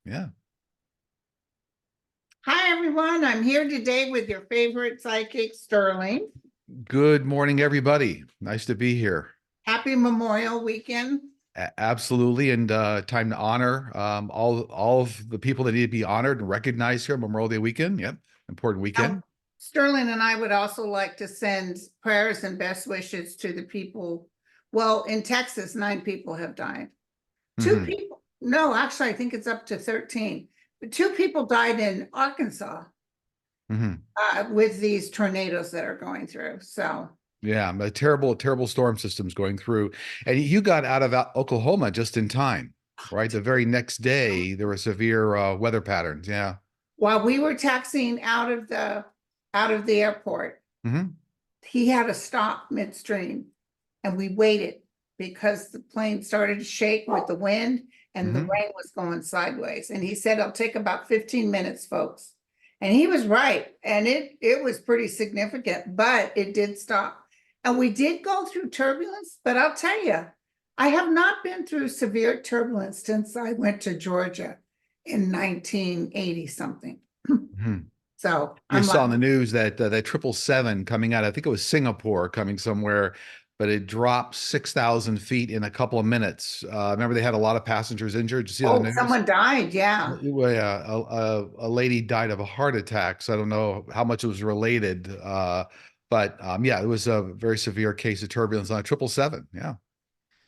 Yeah. Hi, everyone. I'm here today with your favorite psychic, Sterling. Good morning, everybody. Nice to be here. Happy Memorial Weekend. Absolutely, and time to honor all of the people that need to be honored and recognized here Memorial Day weekend. Yep, important Now, weekend. Sterling and I would also like to send prayers and best wishes to the people. Well, in Texas, 9 people have died. Two Hmm. people. No, actually, I think it's up to 13. But 2 people died in Arkansas Hmm. with these tornadoes that are going through. So, Yeah, a terrible storm systems going through, and you got out of Oklahoma just in time, right? The very next day, there were severe weather patterns. Yeah. while we were taxiing out of the airport, Hmm. he had to stop midstream and we waited because the plane started to shake with the wind and the Hmm. rain was going sideways. And he said, it'll take about 15 minutes, folks. And he was right. And it was pretty significant, but it did stop. And we did go through turbulence, but I'll tell you, I have not been through severe turbulence since I went to Georgia in 1980 something. Hmm. So You I'm saw in like, the news that that 777 coming out, I think it was Singapore coming somewhere, but it dropped 6,000 feet in a couple of minutes. Remember they had a lot of passengers injured. Did you see on oh, the news? someone died. Yeah. Well, yeah, a lady died of a heart attack. So I don't know how much it was related. But yeah, it was a very severe case of turbulence on a 777. Yeah.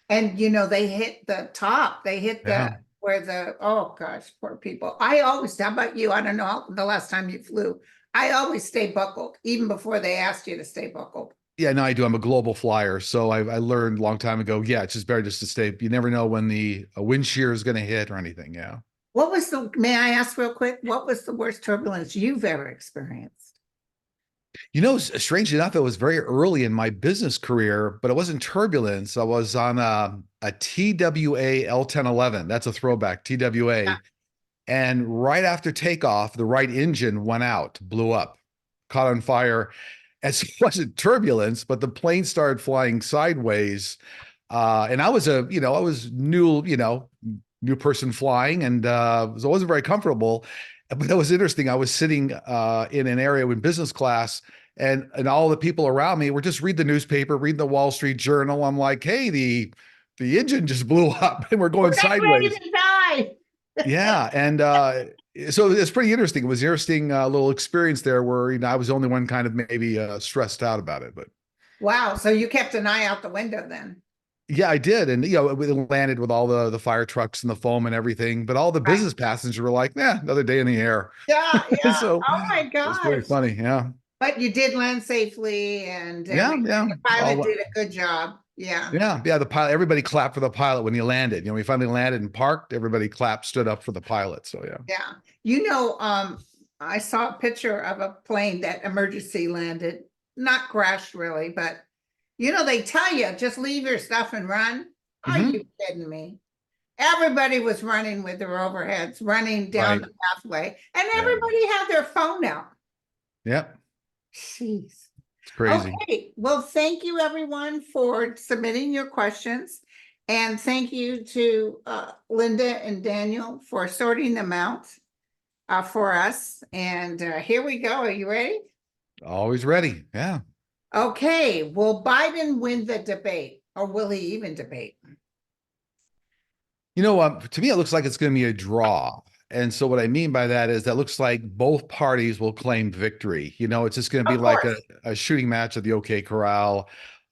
And they hit the top. They hit Yeah. oh gosh, poor people. I always, how about you? I don't know the last time you flew. I always stay buckled, even before they asked you to stay buckled. Yeah, no, I do. I'm a global flyer. So I learned a long time ago. Yeah, it's just better just to stay. You never know when the wind shear is going to hit or anything. Yeah. May I ask real quick, what was the worst turbulence you've ever experienced? Strangely enough, it was very early in my business career, but it wasn't turbulence. I was on a TWA L1011. That's a throwback, Yeah. TWA. And right after takeoff, the right engine went out, blew up, caught on fire. And so it wasn't turbulence, but the plane started flying sideways. And I was I was new person flying, and so I wasn't very comfortable. But that was interesting. I was sitting in an area in business class, and all the people around me were just reading the newspaper, reading the Wall Street Journal. I'm like, hey, the engine just blew up, and we're We're going getting ready sideways. to die. Yeah, and so it's pretty interesting. It was an interesting little experience there, where I was the only one kind of maybe stressed out about it, but. Wow. So you kept an eye out the window then. Yeah, I did. And it landed with all the fire trucks and the foam and everything. But all the Right. business passengers were like, nah, another day in the air. Yeah, yeah. So Oh my it was very gosh. funny. Yeah. But you did land safely and Yeah, everything. yeah. The pilot All did a good job. Yeah. yeah, the pilot, everybody clapped for the pilot when he landed. We finally landed and parked, everybody clapped, stood up for the pilot. So yeah. Yeah. I saw a picture of a plane that emergency landed, not crashed really, but they tell you just leave your stuff and run. Are Hmm. you kidding me? Everybody was running with their overheads, running down Right. the pathway, and Yeah. everybody had their phone out. Yep. Jeez. It's crazy. Okay. Well, thank you everyone for submitting your questions. And thank you to Linda and Daniel for sorting them out for us. And here we go. Are you ready? Always ready. Yeah. Okay. Will Biden win the debate or will he even debate? To me, it looks like it's going to be a draw. And so what I mean by that is that looks like both parties will claim victory. It's just going to be Of like course. a shooting match at the OK Corral.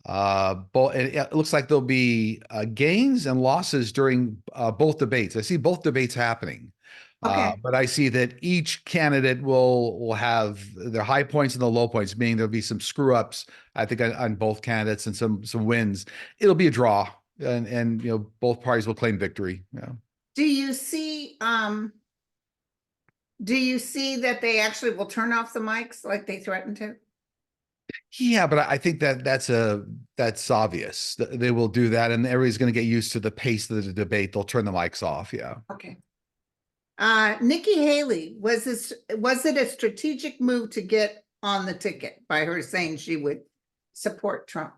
It looks like there'll be gains and losses during both debates. I see both debates happening. Okay. But I see that each candidate will have their high points and the low points, meaning there'll be some screw ups, I think, on both candidates and some wins. It'll be a draw, and both parties will claim victory. Yeah. Do you see that they actually will turn off the mics like they threatened to? Yeah, but I think that's obvious. They will do that, and everybody's going to get used to the pace of the debate. They'll turn the mics off. Yeah. Okay. Nikki Haley, was it a strategic move to get on the ticket by her saying she would support Trump?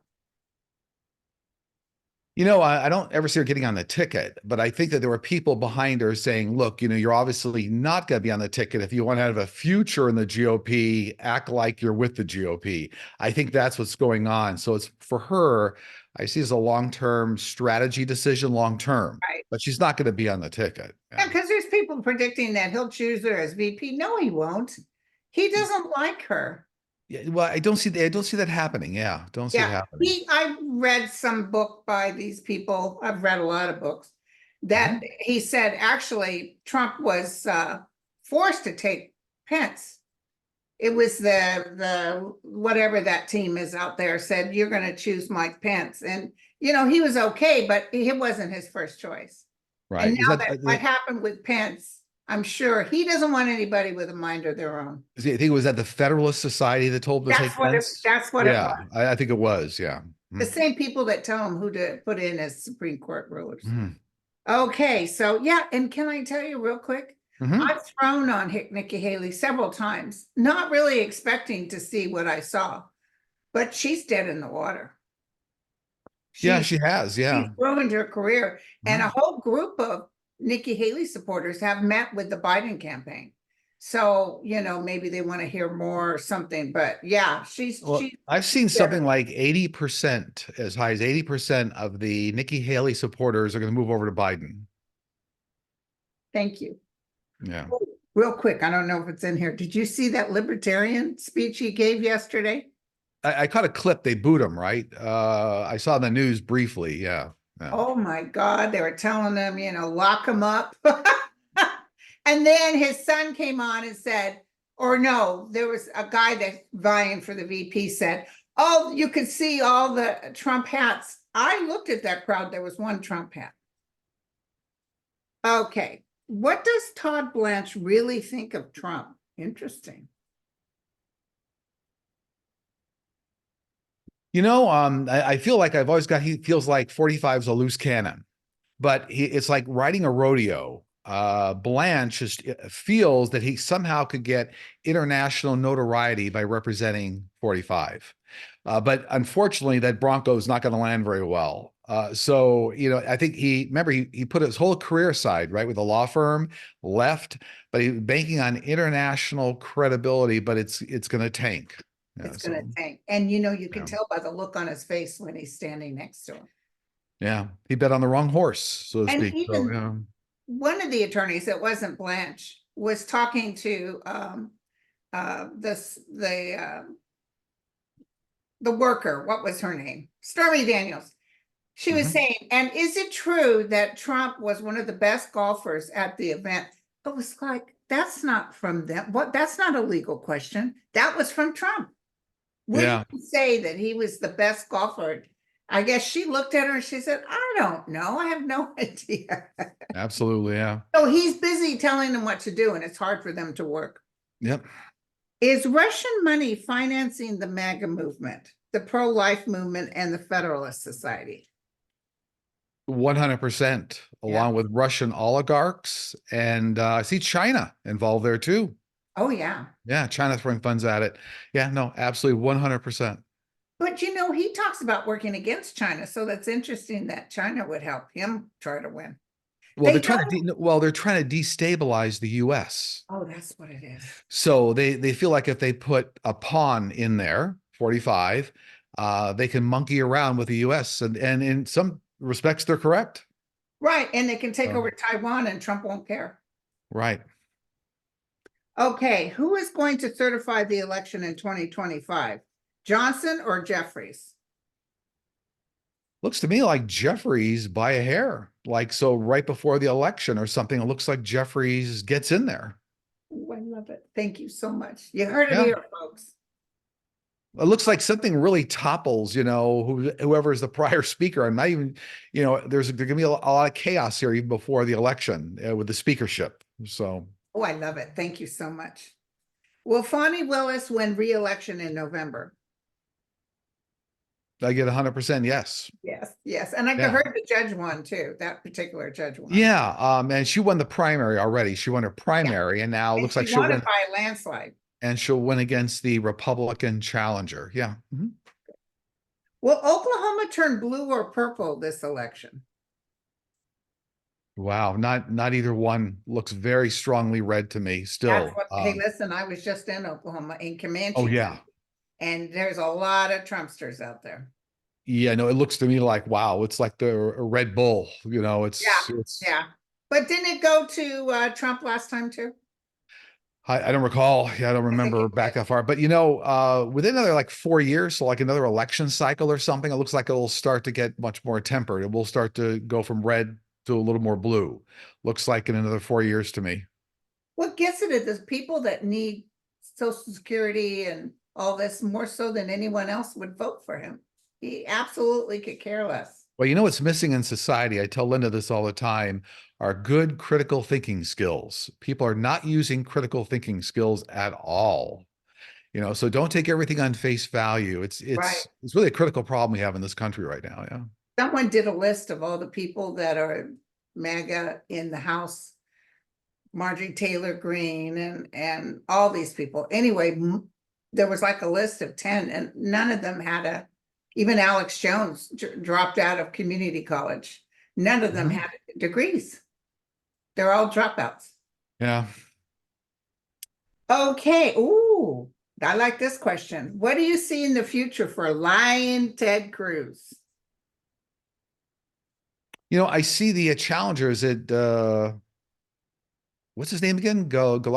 I don't ever see her getting on the ticket, but I think that there were people behind her saying, look, you're obviously not going to be on the ticket. If you want to have a future in the GOP, act like you're with the GOP. I think that's what's going on. So it's for her, I see as a long-term strategy decision, long-term, Right. but she's not going to be on the ticket. Yeah, Yeah. because there's people predicting that he'll choose her as VP. No, he won't. He doesn't like her. Yeah, well, I don't see that happening. Yeah, don't see it Yeah, happening. I read some book by these people. I've read a lot of books that Mhm. he said actually Trump was forced to take Pence. It was the whatever that team is out there said you're going to choose Mike Pence, and he was okay, but it wasn't his first choice. And Right. Is now that that what happened with Pence, I'm sure he doesn't want anybody with a mind of their own. I think it was at the Federalist Society that told him to take Pence. That's what it Yeah, was. I think it was. Yeah. The Mhm. same people that tell him who to put in as Supreme Court rulers. Mhm. Okay, so yeah, and can I tell you real quick? Mhm. I've thrown on Nikki Haley several times, not really expecting to see what I saw, but she's dead in the water. Yeah, She's she has. she's Yeah. ruined her career, and a Mhm. whole group of Nikki Haley supporters have met with the Biden campaign. So, maybe they want to hear more or something, but yeah, Well, she's I've seen dead. something like 80%, as high as 80% of the Nikki Haley supporters are going to move over to Biden. Thank you. Yeah. Oh, real quick, I don't know if it's in here. Did you see that libertarian speech he gave yesterday? I caught a clip. They booed him, right? I saw the news briefly. Yeah. Yeah. Oh my God, they were telling him, lock him up. And then his son came on and said, or no, there was a guy that vying for the VP said, oh, you could see all the Trump hats. I looked at that crowd. There was one Trump hat. Okay. What does Todd Blanche really think of Trump? Interesting. I feel like he feels like 45 is a loose cannon, but it's like riding a rodeo. Blanche just feels that he somehow could get international notoriety by representing 45. But unfortunately, that Bronco is not going to land very well. So, I think he put his whole career aside, right, with a law firm, left, but he was banking on international credibility, but it's going to tank. Yeah, It's going to so, tank. And you can yeah. tell by the look on his face when he's standing next to him. Yeah, he bet on the wrong horse, so to And speak. So, even yeah. one of the attorneys that wasn't Blanche was talking to this the worker. What was her name? Stormy Daniels. She was Mhm. saying, and is it true that Trump was one of the best golfers at the event? It was like, that's not from them. What? That's not a legal question. That was from Trump. Would Yeah, you say that he was the best golfer? I guess she looked at her and she said, I don't know. I have no idea. absolutely. Yeah. So he's busy telling them what to do, and it's hard for them to work. Yep. Is Russian money financing the MAGA movement, the pro-life movement, and the Federalist Society? 100%, Yeah. along with Russian oligarchs. And I see China involved there too. Oh, yeah. Yeah, China throwing funds at it. Yeah, no, absolutely 100%. But he talks about working against China. So that's interesting that China would help him try to win. Well, They don't. they're trying to destabilize the US. Oh, that's what it is. So they feel like if they put a pawn in there, 45, they can monkey around with the US. And in some respects, they're correct. Right. And they can take over Taiwan and Trump won't care. Right. Okay. Who is going to certify the election in 2025? Johnson or Jeffries? Looks to me like Jeffries by a hair. Like, so right before the election or something, it looks like Jeffries gets in there. Oh, I love it. Thank you so much. You heard it Yeah. here, folks. It looks like something really topples, whoever is the prior speaker. I'm not even, there's going to be a lot of chaos here even before the election with the speakership. So Oh, I love it. Thank you so much. Will Fani Willis win re-election in November? I get 100% yes. Yes, yes. And I Yeah. heard the judge won too. That particular judge won. Yeah. And she won the primary already. She won her primary, and now it And looks she like she'll won it win, by a landslide. and she'll win against the Republican challenger. Yeah. Mhm. Will Oklahoma turn blue or purple this election? Wow, not either one looks very strongly red to me That's still. what, hey, listen, I was just in Oklahoma in Oh Comanche yeah. County, and there's a lot of Trumpsters out there. Yeah, no, it looks to me like wow, it's like the a Red Bull, Yeah, it's yeah. But didn't it go to Trump last time too? I don't recall. Yeah, I don't I think remember it back did. that far. But within another like 4 years, so like another election cycle or something, it looks like it'll start to get much more tempered. It will start to go from red to a little more blue. Looks like in another 4 years to me. What gets it is people that need Social Security and all this more so than anyone else would vote for him. He absolutely could care less. Well, you know what's missing in society? I tell Linda this all the time, are good critical thinking skills. People are not using critical thinking skills at all. So don't take everything on face value. It's Right. it's it's really a critical problem we have in this country right now. Yeah. Someone did a list of all the people that are MAGA in the House, Marjorie Taylor Greene and all these people. Anyway, there was like a list of 10 and none of them had even Alex Jones dropped out of community college. None of them Mhm. had degrees. They're all dropouts. Yeah. Okay. Ooh, I like this question. What do you see in the future for Lion Ted Cruz? I see the challengers at what's his name again?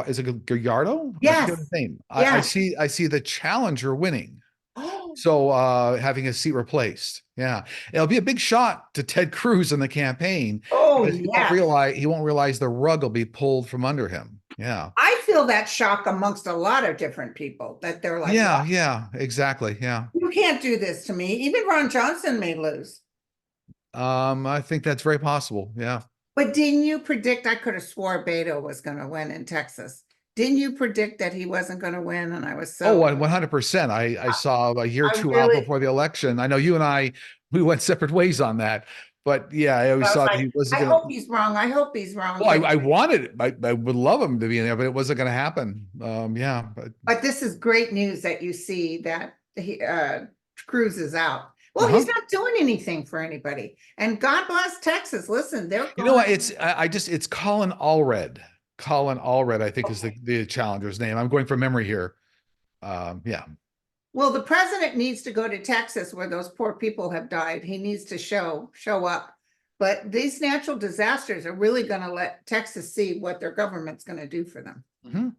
Is it Gallardo? I forget his Yes. name. I Yes. see the challenger winning. Oh, So having his seat replaced. Yeah. It'll be a big shot to Ted Cruz in the campaign oh, because yes. he won't realize the rug will be pulled from under him. Yeah. I feel that shock amongst a lot of different people that they're like, Yeah, what? yeah, exactly. Yeah. You can't do this to me. Even Ron Johnson may lose. I think that's very possible. Yeah. But didn't you predict? I could have swore Beto was going to win in Texas. Didn't you predict that he wasn't going to win? And I was Oh, so, 100%. I saw a year or I two out really, before the election. I know you and we went separate ways on that. But yeah, I I always was thought like, he wasn't I going hope to. he's wrong. I hope he's wrong. Well, I wanted it. I would love him to be in there, but it wasn't going to happen. Yeah. But this is great news that you see that Cruz is out. Well, he's Uh-huh. not doing anything for anybody. And God bless Texas. Listen, they're You know going. what? It's Colin Allred. Colin Allred, I think, is Okay. the challenger's name. I'm going from memory here. Yeah. Well, the president needs to go to Texas where those poor people have died. He needs to show up. But these natural disasters are really going to let Texas see what their government's going to do for them. Mhm.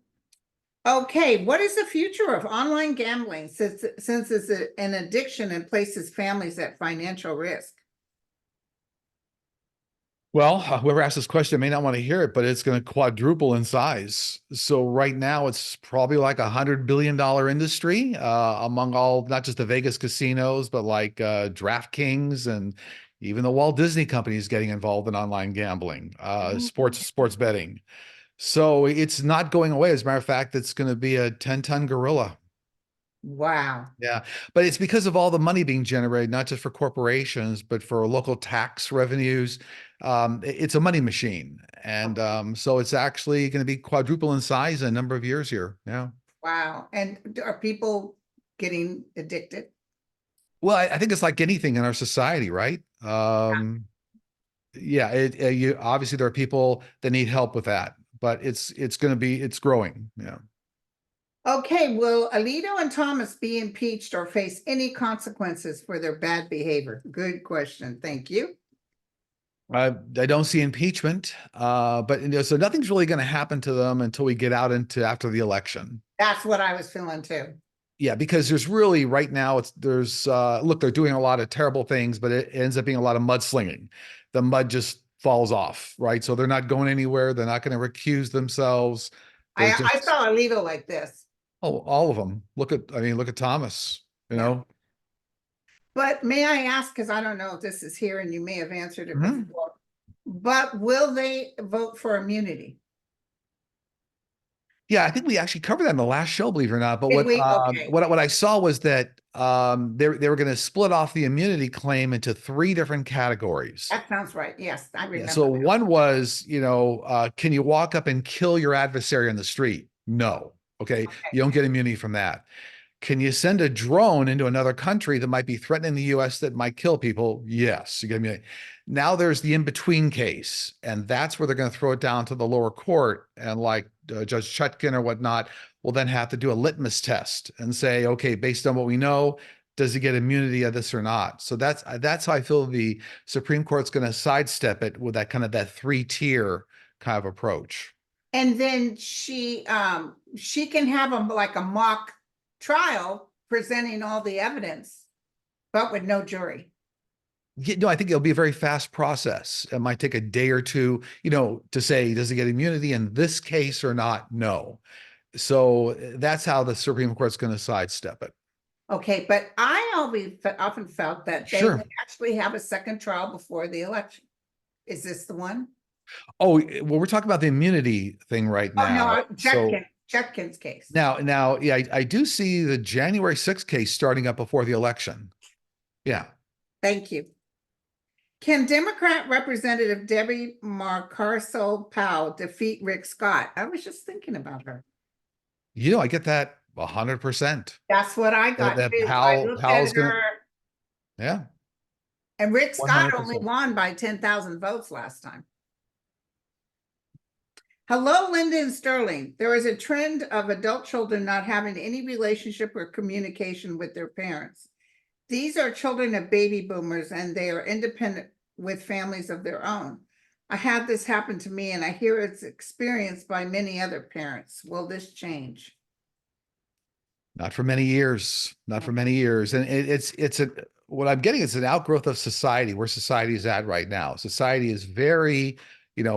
Okay, what is the future of online gambling since it's an addiction and places families at financial risk? Well, whoever asked this question may not want to hear it, but it's going to quadruple in size. So right now, it's probably like $100 billion industry among all, not just the Vegas casinos, but like DraftKings and even the Walt Disney Company is getting involved in online gambling, sports betting. So it's not going away. As a matter of fact, it's going to be a 10-ton gorilla. Wow. Yeah, but it's because of all the money being generated, not just for corporations, but for local tax revenues. It's a money machine. And so it's actually going to be quadruple in size in a number of years here. Yeah. Wow. And are people getting addicted? Well, I think it's like anything in our society, right? Yeah, you obviously there are people that need help with that, but it's growing. Yeah. Okay, will Alito and Thomas be impeached or face any consequences for their bad behavior? Good question. Thank you. I don't see impeachment, but so nothing's really going to happen to them until we get out into after the election. That's what I was feeling too. Yeah, because there's really right now there's look, they're doing a lot of terrible things, but it ends up being a lot of mudslinging. The mud just falls off, right? So they're not going anywhere. They're not going to recuse themselves. They're I just saw Alito like this. all of them. Look at Thomas, you Yeah. know. But may I ask, because I don't know if this is here and you may have answered it Mhm. before, but will they vote for immunity? Yeah, I think we actually covered that in the last show, believe it or not. But Did we? Okay, what I saw was that they were going to split off the immunity claim into three different categories. that sounds right. Yes, I Yeah. So remember that. one was, can you walk up and kill your adversary on the street? No. Okay. You don't get immunity from that. Can you send a drone into another country that might be threatening the US that might kill people? Yes. You get me? Now there's the in-between case, and that's where they're going to throw it down to the lower court, and like Judge Chutkin or whatnot will then have to do a litmus test and say, okay, based on what we know, does he get immunity of this or not? So that's how I feel the Supreme Court's going to sidestep it with that kind of that three-tier kind of approach. And then she can have like a mock trial presenting all the evidence, but with no jury. No, I think it'll be a very fast process. It might take a day or two, to say, does he get immunity in this case or not? No. So that's how the Supreme Court's going to sidestep it. Okay, but I always often felt that they Sure. would actually have a second trial before the election. Is this the one? Oh, well, we're talking about the immunity thing right Oh, no, now. So Chutkin's case. now, yeah, I do see the January 6th case starting up before the election. Yeah. Thank you. Can Democrat Representative Debbie Marcarsel-Powell defeat Rick Scott? I was just thinking about her. I get that 100%. That's what I got That too. I Powell, looked Powell's at gonna, her, yeah, and Rick Scott only 100%. won by 10,000 votes last time. Hello, Linda and Sterling. There is a trend of adult children not having any relationship or communication with their parents. These are children of baby boomers, and they are independent with families of their own. I had this happen to me, and I hear it's experienced by many other parents. Will this change? Not for many years. Not for many years. And what I'm getting is an outgrowth of society, where society is at right now. Society is very,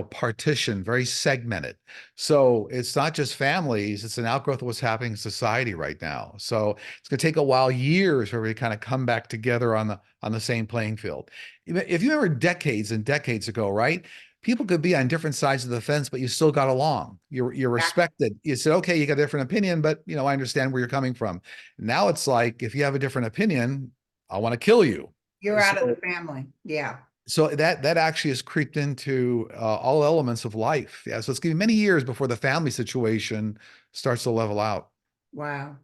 partitioned, very segmented. So it's not just families, it's an outgrowth of what's happening in society right now. So it's going to take a while, years, for we kind of come back together on the same playing field. If you remember decades and decades ago, right? People could be on different sides of the fence, but you still got along. You're respected. You said, okay, you got a different opinion, but I understand where you're coming from. Now it's like, if you have a different opinion, I want to kill you. You're out of the family. Yeah. So that actually has creeped into all elements of life. Yeah. So it's going to be many years before the family situation starts to level out. Wow.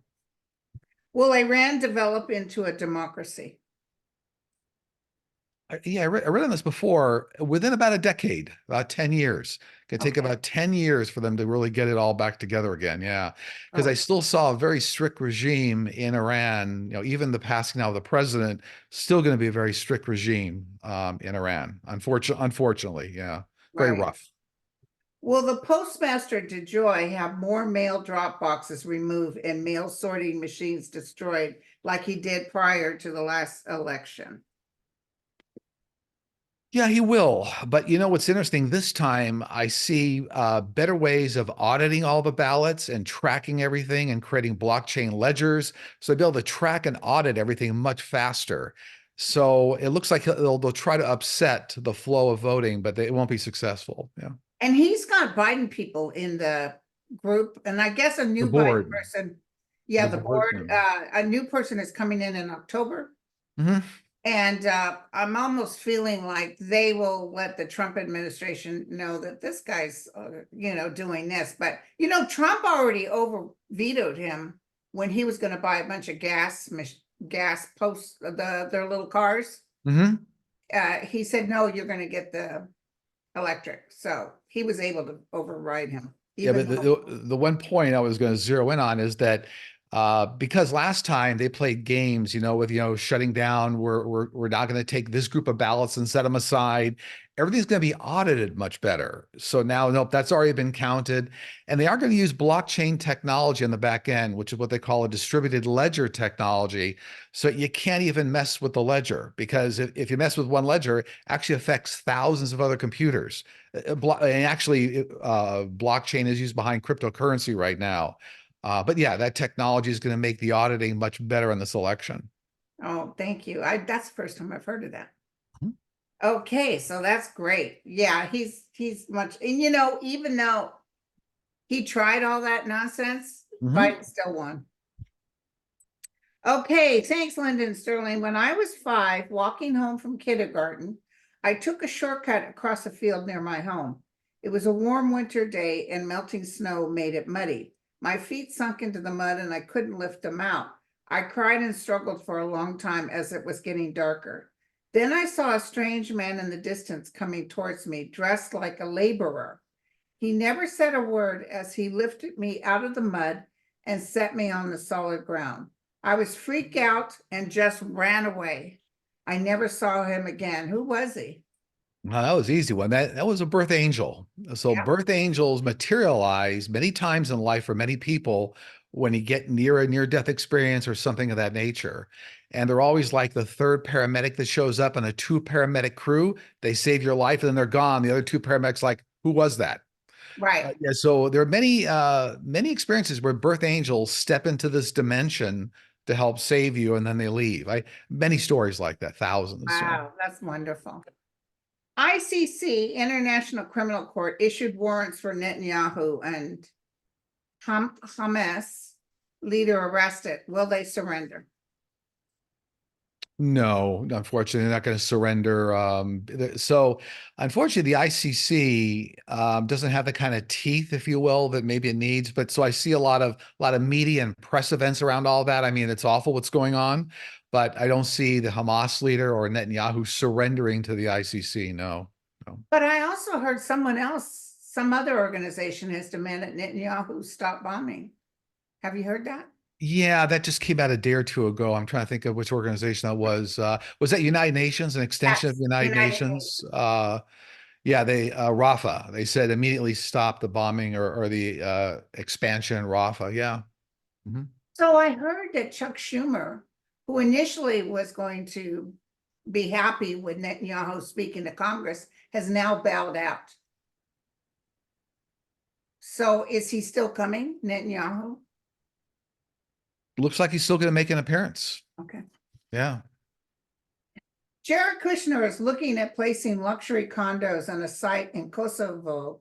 Will Iran develop into a democracy? Yeah, I read on this before. Within about a decade, about 10 years. It could take Okay. about 10 years for them to really get it all back together again. Yeah. Because I Oh, still saw a very strict regime in Iran. Even the passing now of the president, still going to be a very strict regime in Iran. Unfortunately, yeah. Very right. rough. Will the postmaster DeJoy have more mail drop boxes removed and mail sorting machines destroyed like he did prior to the last election? Yeah, he will. But what's interesting this time, I see better ways of auditing all the ballots and tracking everything and creating blockchain ledgers. So they'll be able to track and audit everything much faster. So it looks like they'll try to upset the flow of voting, but it won't be successful. Yeah. And he's got Biden people in the group, and I guess a The new Biden board, person. Yeah, the the board. board, a new person is coming in October. Mhm. And I'm almost feeling like they will let the Trump administration know that this guy's, doing this. But, Trump already over vetoed him when he was going to buy a bunch of gas posts, their little cars. Mhm. He said, no, you're going to get the electric. So he was able to override him. Yeah, but the one point I was going to zero in on is that because last time they played games, with shutting down, we're not going to take this group of ballots and set them aside. Everything's going to be audited much better. So now, nope, that's already been counted, and they are going to use blockchain technology on the back end, which is what they call a distributed ledger technology. So you can't even mess with the ledger, because if you mess with one ledger, it actually affects thousands of other computers. And actually, blockchain is used behind cryptocurrency right now. But yeah, that technology is going to make the auditing much better in this election. Oh, thank you. That's the first time I've heard of that. Mhm. Okay, so that's great. Yeah, he's much, and even though he tried all that nonsense, Mhm. Biden still won. Okay, thanks, Lyndon Sterling. When I was 5, walking home from kindergarten, I took a shortcut across a field near my home. It was a warm winter day and melting snow made it muddy. My feet sunk into the mud and I couldn't lift them out. I cried and struggled for a long time as it was getting darker. Then I saw a strange man in the distance coming towards me, dressed like a laborer. He never said a word as he lifted me out of the mud and set me on the solid ground. I was freaked out and just ran away. I never saw him again. Who was he? Well, that was an easy one. That was a birth angel. So Yeah. birth angels materialize many times in life for many people when you get near a near-death experience or something of that nature. And they're always like the third paramedic that shows up in a two-paramedic crew. They save your life and then they're gone. The other two paramedics like, who was that? Right. Yeah, so there are many experiences where birth angels step into this dimension to help save you and then they leave. Many stories like that, thousands. So. Wow, that's wonderful. ICC, International Criminal Court, issued warrants for Netanyahu and Hamas leader arrested. Will they surrender? No, unfortunately, they're not going to surrender. So, unfortunately, the ICC doesn't have the kind of teeth, if you will, that maybe it needs. But so I see a lot of media and press events around all that. I mean, it's awful what's going on, but I don't see the Hamas leader or Netanyahu surrendering to the ICC. No, no. But I also heard someone else, some other organization has demanded Netanyahu stop bombing. Have you heard that? Yeah, that just came out a day or two ago. I'm trying to think of which organization that was. Was that United Nations, an extension of Yes, the United United Nations? Nations. Yeah, they Rafah. They said immediately stop the bombing or the expansion in Rafah. Yeah. Mhm. So I heard that Chuck Schumer, who initially was going to be happy with Netanyahu speaking to Congress, has now bowed out. So is he still coming, Netanyahu? Looks like he's still going to make an appearance. Okay. Yeah. Jared Kushner is looking at placing luxury condos on a site in Kosovo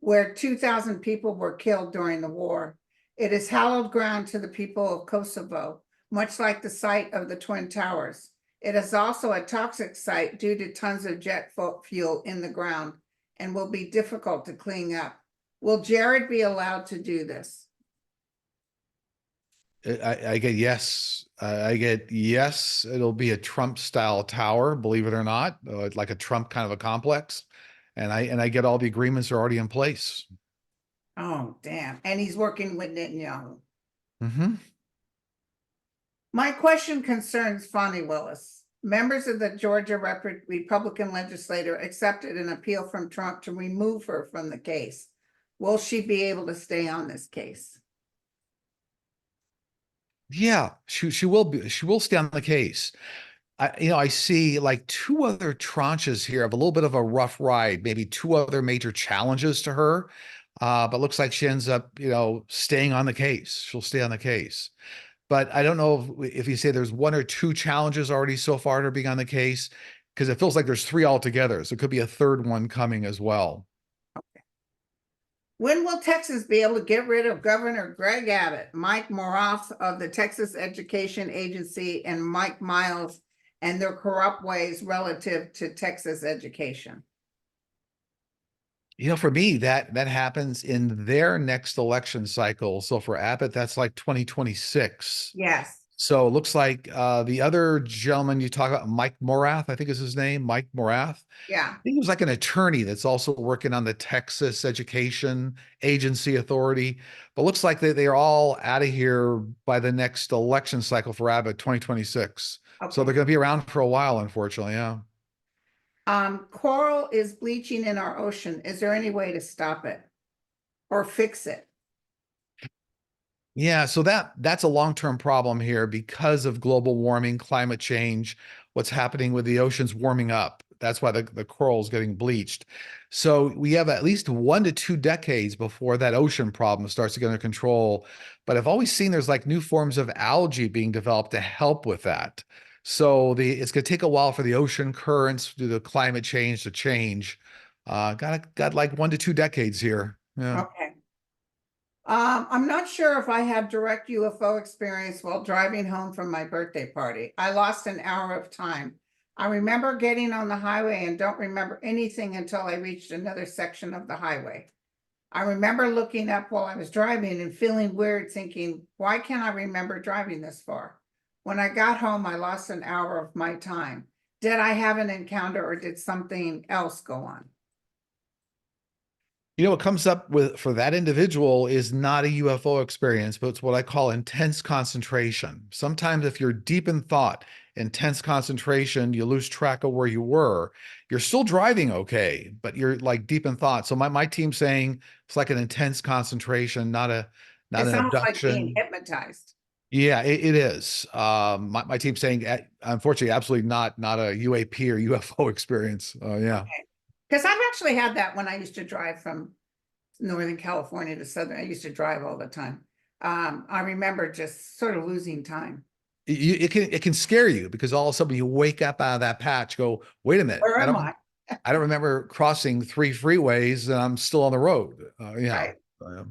where 2,000 people were killed during the war. It is hallowed ground to the people of Kosovo, much like the site of the Twin Towers. It is also a toxic site due to tons of jet fuel in the ground and will be difficult to clean up. Will Jared be allowed to do this? I get yes. I get yes. It'll be a Trump style tower, believe it or not, like a Trump kind of a complex. And I get all the agreements are already in place. Oh, damn. And he's working with Netanyahu. Hmm. My question concerns Fonnie Willis. Members of the Georgia Republican legislature accepted an appeal from Trump to remove her from the case. Will she be able to stay on this case? Yeah, she will be. She will stay on the case. I see like two other tranches here of a little bit of a rough ride, maybe two other major challenges to her. But looks like she ends up, staying on the case. She'll stay on the case. But I don't know if you say there's one or two challenges already so far to her being on the case, because it feels like there's three altogether. So it could be a third one coming as well. When will Texas be able to get rid of Governor Greg Abbott, Mike Morath of the Texas Education Agency, and Mike Miles and their corrupt ways relative to Texas education? For me, that happens in their next election cycle. So for Abbott, that's like 2026. Yes. So it looks like the other gentleman you talk about, Mike Morath, I think is his name, Mike Morath. Yeah. I think he was like an attorney that's also working on the Texas Education Agency Authority. But looks like they are all out of here by the next election cycle for Abbott, 2026. So Okay. they're going to be around for a while, unfortunately. Yeah. Coral is bleaching in our ocean. Is there any way to stop it or fix it? Yeah, so that's a long-term problem here because of global warming, climate change, what's happening with the oceans warming up. That's why the coral is getting bleached. So we have at least 1 to 2 decades before that ocean problem starts to get under control. But I've always seen there's like new forms of algae being developed to help with that. So it's going to take a while for the ocean currents due to climate change to change. Got like 1 to 2 decades here. Yeah. Okay. I'm not sure if I had direct UFO experience while driving home from my birthday party. I lost an hour of time. I remember getting on the highway and don't remember anything until I reached another section of the highway. I remember looking up while I was driving and feeling weird, thinking, why can't I remember driving this far? when I got home, I lost an hour of my time. Did I have an encounter or did something else go on? You know, what comes up with for that individual is not a UFO experience, but it's what I call intense concentration. Sometimes if you're deep in thought, intense concentration, you lose track of where you were. You're still driving okay, but you're like deep in thought. So my team's saying it's like an intense concentration, not It's an almost like being abduction. hypnotized. Yeah, it is. My team's saying, unfortunately, absolutely not a UAP or UFO experience. Yeah. Okay. Because I've actually had that when I used to drive from Northern California to Southern. I used to drive all the time. I remember just sort of losing time. It can scare you because all of a sudden you wake up out of that patch, go, wait a minute, Where am I? I don't remember crossing 3 freeways and I'm still on the road. Yeah. Right.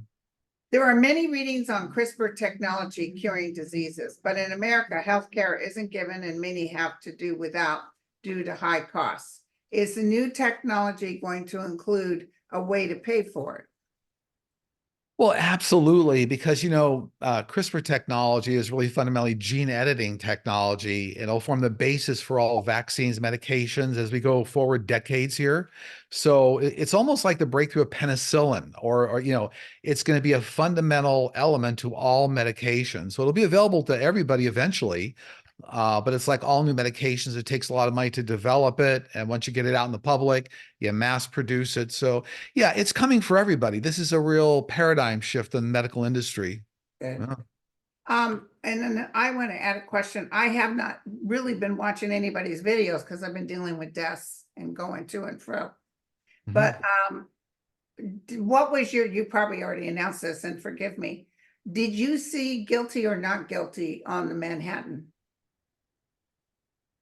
There are many readings on CRISPR technology curing diseases, but in America, healthcare isn't given and many have to do without due to high costs. Is the new technology going to include a way to pay for it? Well, absolutely, because CRISPR technology is really fundamentally gene editing technology. It'll form the basis for all vaccines, medications as we go forward decades here. So it's almost like the breakthrough of penicillin, or it's going to be a fundamental element to all medications. So it'll be available to everybody eventually. But it's like all new medications, it takes a lot of money to develop it. And once you get it out in the public, you mass produce it. So yeah, it's coming for everybody. This is a real paradigm shift in the medical industry. Good. Yeah. And then I want to add a question. I have not really been watching anybody's videos because I've been dealing with deaths and going to and fro. Mhm. But what was you probably already announced this, and forgive me. Did you see guilty or not guilty on the Manhattan,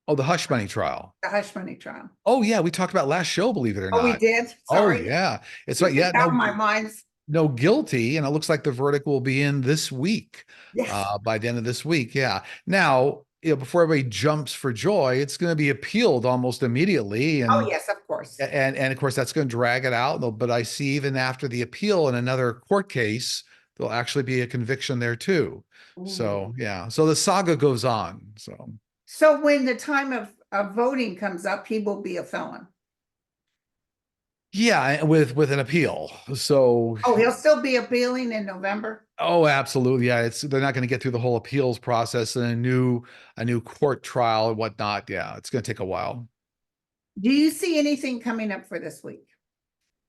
Oh, the hush money trial. the hush money trial? Oh yeah, we talked about last show, believe it or Oh, we not. did. Oh Sorry. yeah, it's You like, can yeah, tell my mind's no guilty, and it looks like the verdict will be in this week, yes. by the end of this week. Yeah. Now, before everybody jumps for joy, it's going to be appealed almost immediately, Oh, and yes, of course. and of course that's going to drag it out. But I see even after the appeal in another court case, there'll actually be a conviction there too. Ooh. So yeah, so the saga goes on. So So when the time of voting comes up, he will be a felon. yeah, with an appeal. So Oh, he'll still be appealing in November? oh, absolutely. Yeah, they're not going to get through the whole appeals process and a new court trial and whatnot. Yeah, it's going to take a while. Do you see anything coming up for this week?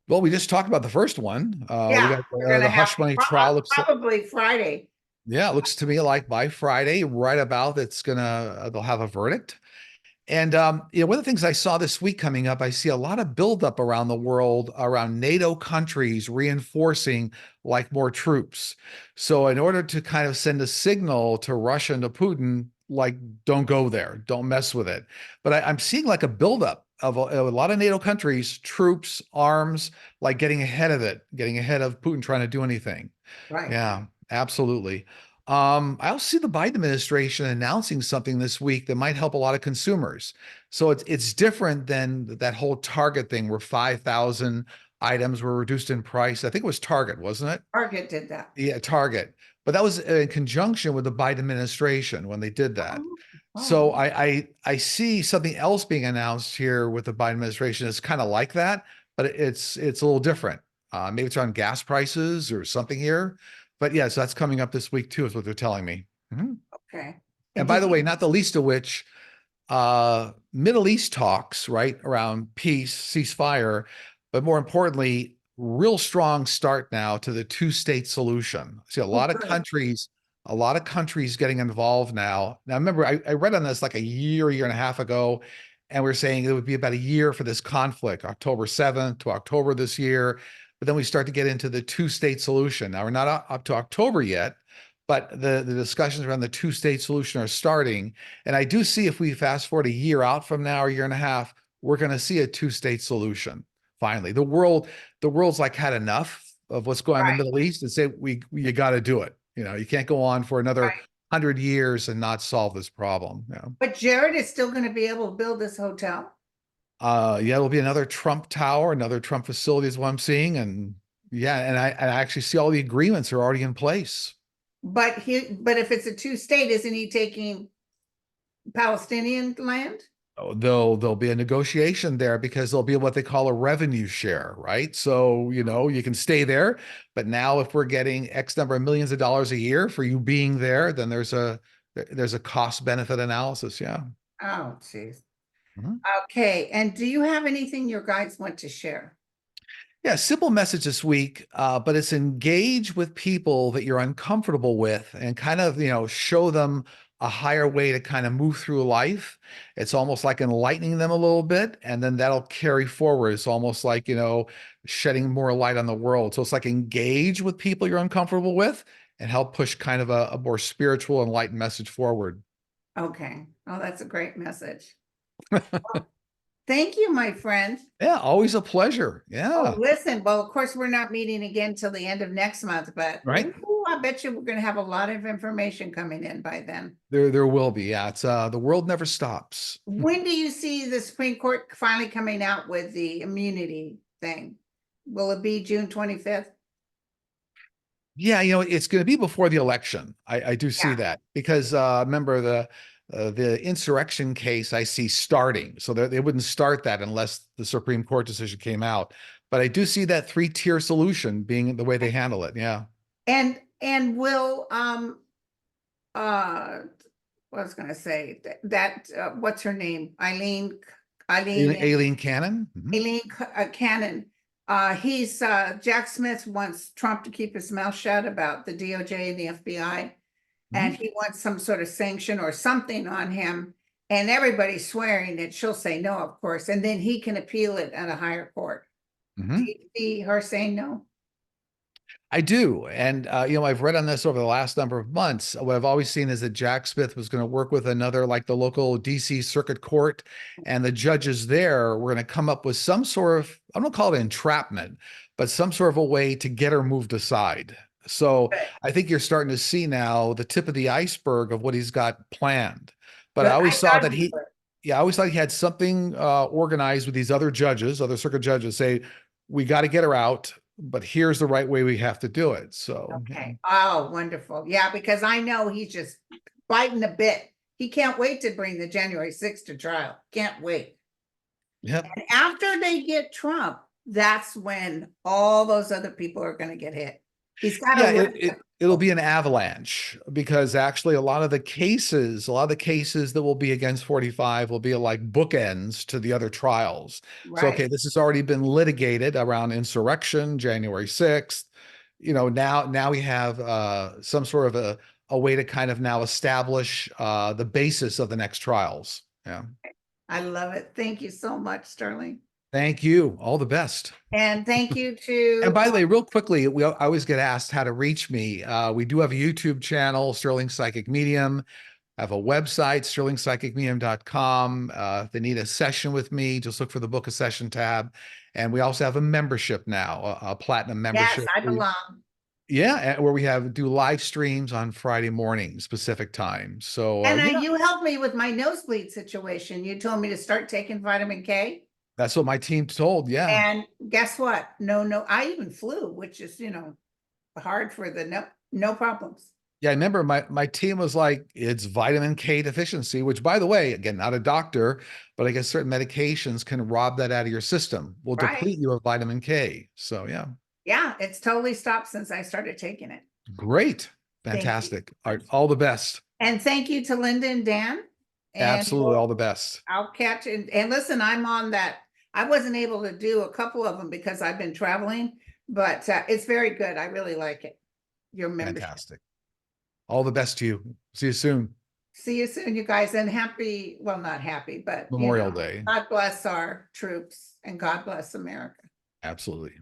Well, we just talked about the first one. We Yeah, got we're gonna the have hush money trial. probably Friday. Yeah, it looks to me like by Friday, right about, it's gonna they'll have a verdict. And one of the things I saw this week coming up, I see a lot of buildup around the world around NATO countries reinforcing like more troops. So in order to kind of send a signal to Russia and to Putin, like don't go there, don't mess with it. But I'm seeing like a buildup of a lot of NATO countries, troops, arms, like getting ahead of it, getting ahead of Putin trying to do anything. Right, Yeah, absolutely. I also see the Biden administration announcing something this week that might help a lot of consumers. So it's different than that whole Target thing where 5,000 items were reduced in price. I think it was Target, wasn't it? Target did that. Yeah, Target. But that was in conjunction with the Biden administration when they did that. Oh, So oh, I see something else being announced here with the Biden administration. It's kind of like that, but it's a little different. Maybe it's on gas prices or something here. But yeah, so that's coming up this week too, is what they're telling me. Mhm. okay. And And by did the you, way, not the least of which, Middle East talks, right, around peace, ceasefire, but more importantly, real strong start now to the two-state solution. See oh, good, a lot of countries getting involved now. Now, remember, I read on this like a year and a half ago, and we are saying it would be about a year for this conflict, October 7th to October this year. But then we start to get into the two-state solution. Now, we're not up to October yet, but the discussions around the two-state solution are starting. And I do see if we fast forward a year out from now, or a year and a half, we're going to see a two-state solution. Finally, the world's like had enough of what's going on in the right, Middle East and say you got to do it. You can't go on for another right. 100 years and not solve this problem. But Jared is still gonna be able to build this hotel. Yeah, it'll be another Trump tower, another Trump facility is what I'm seeing, and yeah, and I actually see all the agreements are already in place. But if it's a two-state, isn't he taking Palestinian land? Oh, there'll be a negotiation there because there'll be what they call a revenue share, right? So, you can stay there, but now if we're getting X number of millions of dollars a year for you being there, then there's a cost benefit analysis. Yeah. Oh, geez. Mhm. Okay, and do you have anything your guys want to share? Yeah, simple message this week, but it's engage with people that you're uncomfortable with and kind of, show them a higher way to kind of move through life. It's almost like enlightening them a little bit, and then that'll carry forward. It's almost like, shedding more light on the world. So it's like engage with people you're uncomfortable with and help push kind of a more spiritual, enlightened message forward. Okay. Oh, that's a great message. Thank you, my friend. Yeah, always a pleasure. Oh, Yeah, listen, well, of course, we're not meeting again till the end of next month, but right. ooh, I bet you we're going to have a lot of information coming in by then. There will be. Yeah, it's the world never stops. When do you see the Supreme Court finally coming out with the immunity thing? Will it be June 25th? Yeah, it's going to be before the election. I do see Yeah. that because remember the insurrection case I see starting, so they wouldn't start that unless the Supreme Court decision came out. But I do see that three-tier solution being the way they handle it. Yeah, And will what I was going to say that what's her name? Eileen Aileen Cannon. Mhm. Cannon. He's Jack Smith wants Trump to keep his mouth shut about the DOJ and the FBI, and Mhm. he wants some sort of sanction or something on him. And everybody's swearing that she'll say no, of course, and then he can appeal it at a higher court. Do Mhm. you see her saying no? I do. And, I've read on this over the last number of months. What I've always seen is that Jack Smith was going to work with another, like the local DC Circuit Court, and the judges there were going to come up with some sort of, I don't call it entrapment, but some sort of a way to get her moved aside. So Good. I think you're starting to see now the tip of the iceberg of what he's got planned. But I Good. always I saw thought that you he, would. yeah, I always thought he had something organized with these other judges, other circuit judges, say, we got to get her out, but here's the right way we have to do it. So, yeah. Okay. Oh, wonderful. Yeah, because I know he's just biting the bit. He can't wait to bring the January 6th to trial. Can't wait. Yep. And after they get Trump, that's when all those other people are going to get hit. He's got a Yeah, list of it'll people. be an avalanche because actually a lot of the cases that will be against 45 will be like bookends to the other trials. So, Right. okay, this has already been litigated around insurrection, January 6th. Now we have some sort of a way to kind of now establish the basis of the next trials. Yeah. I love it. Thank you so much, Sterling. Thank you. All the best. And thank you And to, by the way, real quickly, I always get asked how to reach me. We do have a YouTube channel, Sterling Psychic Medium. I have a website, sterlingpsychicmedium.com. If they need a session with me, just look for the book a session tab. And we also have a membership now, a platinum yes, membership. I belong. Yeah, where we do live streams on Friday mornings, Pacific time. So And you helped me with my nosebleed situation. You told me to start taking vitamin K. that's what my team told. Yeah. And guess what? No, I even flew, which is, hard for the no problems. Yeah, I remember my team was like, it's vitamin K deficiency, which by the way, again, not a doctor, but I guess certain medications can rob that out of your system, will Right. deplete you of vitamin K. So yeah, Yeah, it's totally stopped since I started taking it. great. Thank you. Fantastic. All the best. And thank you to Linda and Dan. And Absolutely all the best. I'll catch it. And listen, I'm on that. I wasn't able to do a couple of them because I've been traveling, but it's very good. I really like it. Your membership. Fantastic. All the best to you. See you soon. See you soon, you guys, and happy, well, not happy, but Memorial Day. God bless our troops and God bless America. Absolutely.